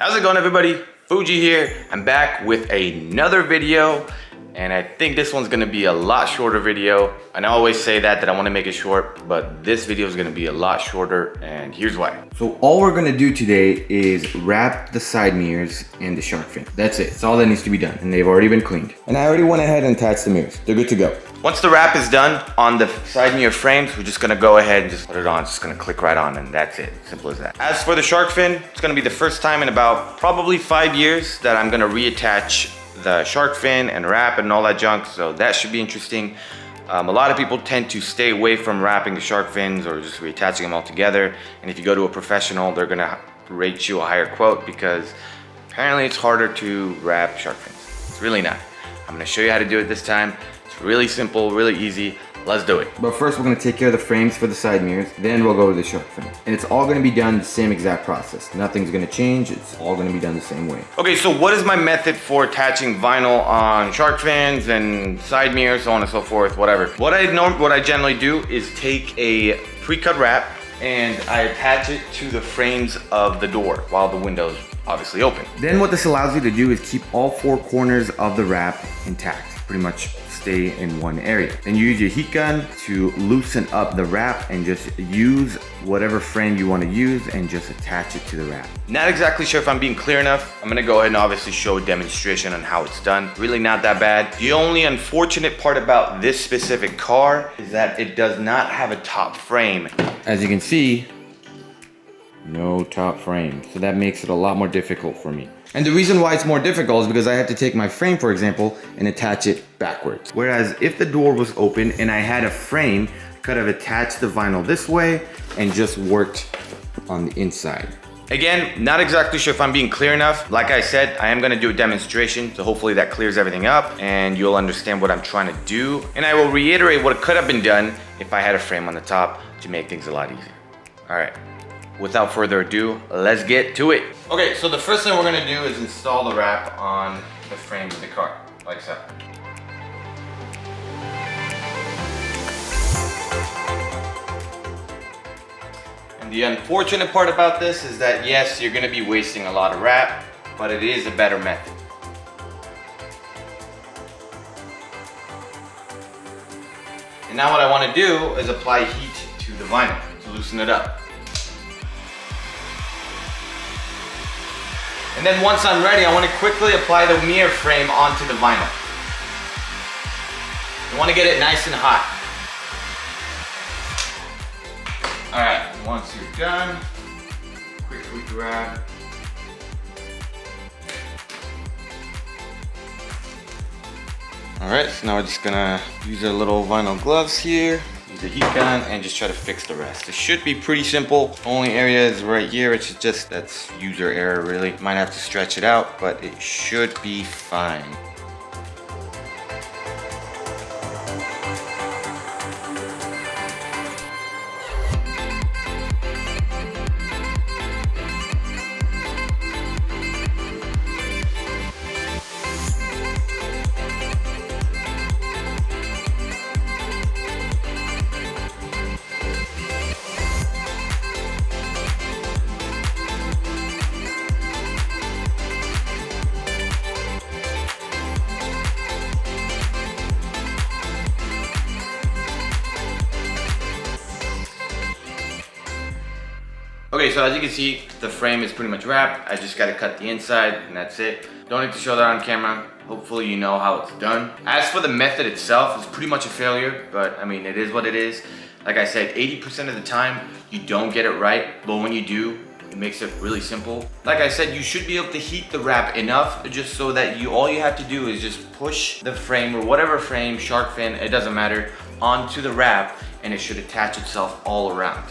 How's it going, everybody? Fuji here. I'm back with another video, and I think this one's gonna be a lot shorter video. And I always say that I want to make it short, but this video is gonna be a lot shorter, and here's why. So all we're gonna do today is wrap the side mirrors and the shark fin. That's it. It's all that needs to be done, and they've already been cleaned. And I already went ahead and attached the mirrors. They're good to go. Once the wrap is done on the side mirror frames, we're just gonna go ahead and just put it on. It's just gonna click right on, and that's it. Simple as that. As for the shark fin, it's gonna be the first time in about probably 5 years that I'm gonna reattach the shark fin and wrap and all that junk, so that should be interesting. A lot of people tend to stay away from wrapping the shark fins or just reattaching them all together. And if you go to a professional, they're gonna rate you a higher quote because apparently it's harder to wrap shark fins. It's really not. I'm gonna show you how to do it this time. It's really simple, really easy. Let's do it. But first we're gonna take care of the frames for the side mirrors, then we'll go to the shark fin. And it's all gonna be done the same exact process. Nothing's gonna change, it's all gonna be done the same way. Okay, so what is my method for attaching vinyl on shark fins and side mirrors, so on and so forth, whatever. What I generally do is take a pre-cut wrap and I attach it to the frames of the door while the window's obviously open. Then what this allows you to do is keep all 4 corners of the wrap intact. Pretty much stay in one area. Then you use your heat gun to loosen up the wrap and just use whatever frame you want to use and just attach it to the wrap. Not exactly sure if I'm being clear enough. I'm gonna go ahead and obviously show a demonstration on how it's done. Really not that bad. The only unfortunate part about this specific car is that it does not have a top frame. As you can see, no top frame. So that makes it a lot more difficult for me. And the reason why it's more difficult is because I have to take my frame, for example, and attach it backwards. Whereas if the door was open and I had a frame, I could have attached the vinyl this way and just worked on the inside. Again, not exactly sure if I'm being clear enough. Like I said, I am gonna do a demonstration, so hopefully that clears everything up and you'll understand what I'm trying to do. And I will reiterate what could have been done if I had a frame on the top to make things a lot easier. All right. Without further ado, let's get to it. Okay, so the first thing we're gonna do is install the wrap on the frame of the car, like so. And the unfortunate part about this is that yes, you're gonna be wasting a lot of wrap, but it is a better method. And now what I wanna do is apply heat to the vinyl to loosen it up. And then once I'm ready, I want to quickly apply the mirror frame onto the vinyl. You want to get it nice and hot. All right, once you're done, quickly grab. All right, so now we're just gonna use our little vinyl gloves here. Use the heat gun and just try to fix the rest. It should be pretty simple. Only area is right here. It's just, that's user error really. Might have to stretch it out, but it should be fine. Okay, so as you can see, the frame is pretty much wrapped. I just gotta cut the inside and that's it. Don't need to show that on camera. Hopefully you know how it's done. As for the method itself, it's pretty much a failure, but I mean, it is what it is. Like I said, 80% of the time, you don't get it right, but when you do, it makes it really simple. Like I said, you should be able to heat the wrap enough just so that all you have to do is just push the frame or whatever frame, shark fin, it doesn't matter, onto the wrap and it should attach itself all around.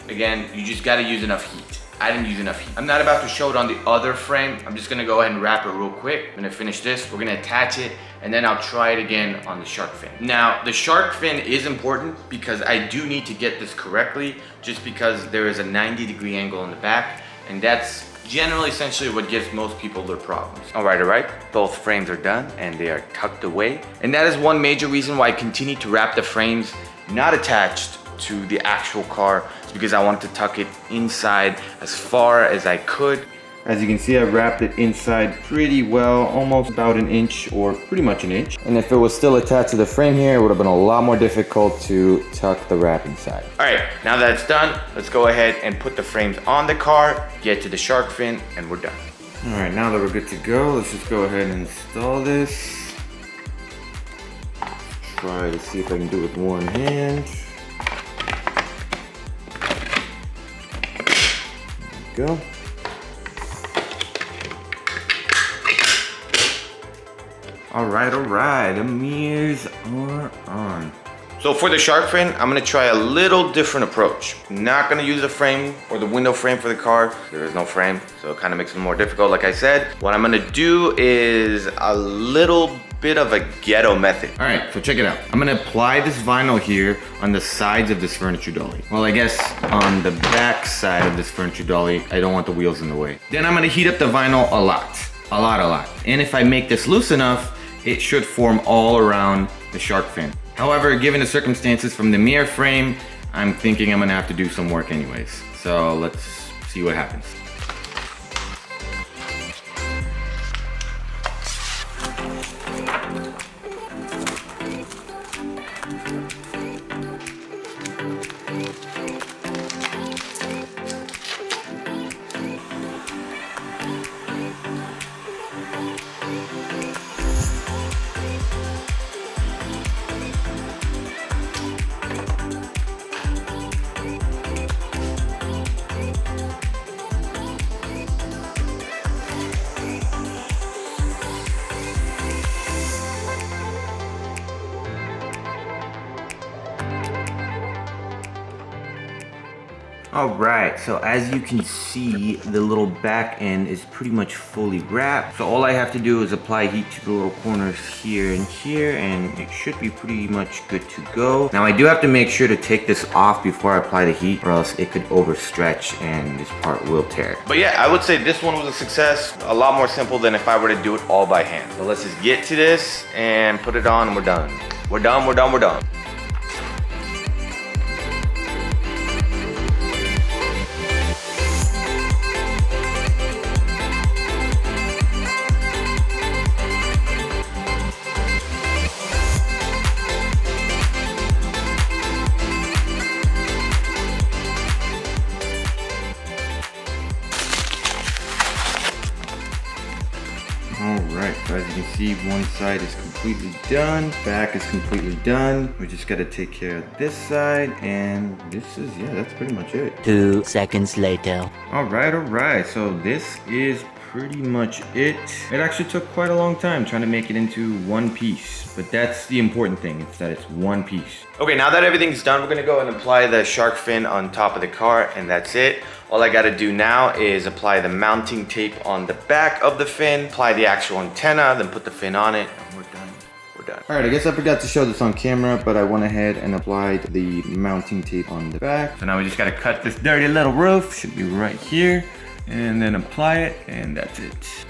Again, you just gotta use enough heat. I didn't use enough heat. I'm not about to show it on the other frame. I'm just gonna go ahead and wrap it real quick. I'm gonna finish this, we're gonna attach it, and then I'll try it again on the shark fin. Now, the shark fin is important because I do need to get this correctly, just because there is a 90-degree angle in the back, and that's generally essentially what gives most people their problems. All right, both frames are done and they are tucked away. And that is one major reason why I continue to wrap the frames not attached to the actual car. It's because I wanted to tuck it inside as far as I could. As you can see, I wrapped it inside pretty well, almost about an inch or pretty much an inch. And if it was still attached to the frame here, it would have been a lot more difficult to tuck the wrap inside. All right, now that it's done, let's go ahead and put the frames on the car, get to the shark fin, and we're done. All right, now that we're good to go, let's just go ahead and install this. Try to see if I can do it with one hand. There we go. All right, the mirrors are on. So for the shark fin, I'm gonna try a little different approach. Not gonna use the frame or the window frame for the car. There is no frame, so it kind of makes it more difficult, like I said. What I'm gonna do is a little bit of a ghetto method. All right, so check it out. I'm gonna apply this vinyl here on the sides of this furniture dolly. Well, I guess on the back side of this furniture dolly, I don't want the wheels in the way. Then I'm gonna heat up the vinyl a lot. And if I make this loose enough, it should form all around the shark fin. However, given the circumstances from the mirror frame, I'm thinking I'm gonna have to do some work anyways. So let's see what happens. Alright, so as you can see, the little back end is pretty much fully wrapped. So all I have to do is apply heat to the little corners here and here, and it should be pretty much good to go. Now I do have to make sure to take this off before I apply the heat, or else it could overstretch and this part will tear. But yeah, I would say this one was a success. A lot more simple than if I were to do it all by hand. So let's just get to this and put it on and we're done. We're done. Alright, so as you can see, one side is completely done, back is completely done. We just gotta take care of this side, and this is, yeah, that's pretty much it. 2 seconds later. Alright, so this is pretty much it. It actually took quite a long time trying to make it into one piece, but that's the important thing, it's that it's one piece. Okay, now that everything's done, we're gonna go and apply the shark fin on top of the car, and that's it. All I gotta do now is apply the mounting tape on the back of the fin, apply the actual antenna, then put the fin on it, and we're done. Alright, I guess I forgot to show this on camera, but I went ahead and applied the mounting tape on the back. So now we just gotta cut this dirty little roof, should be right here, and then apply it, and that's it.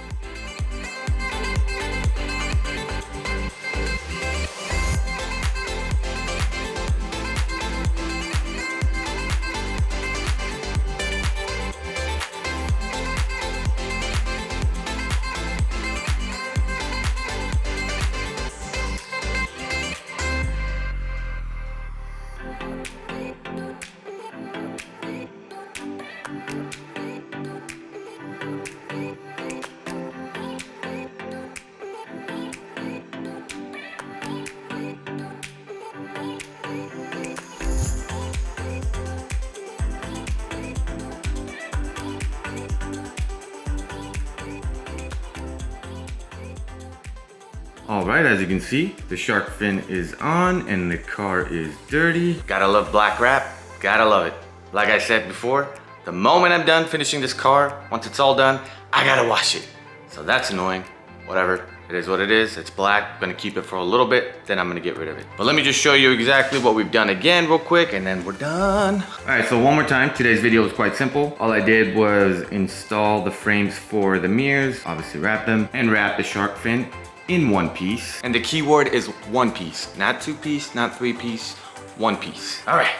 Alright, as you can see, the shark fin is on and the car is dirty. Gotta love black wrap, gotta love it. Like I said before, the moment I'm done finishing this car, once it's all done, I gotta wash it. So that's annoying, whatever. It is what it is, it's black. I'm gonna keep it for a little bit, then I'm gonna get rid of it. But let me just show you exactly what we've done again real quick, and then we're done. Alright, so one more time, today's video was quite simple. All I did was install the frames for the mirrors, obviously wrap them, and wrap the shark fin in one piece. And the key word is one piece, not two piece, not three piece, one piece. All right,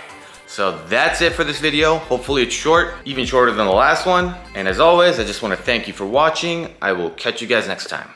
So that's it for this video. Hopefully it's short, even shorter than the last one. And as always, I just want to thank you for watching. I will catch you guys next time.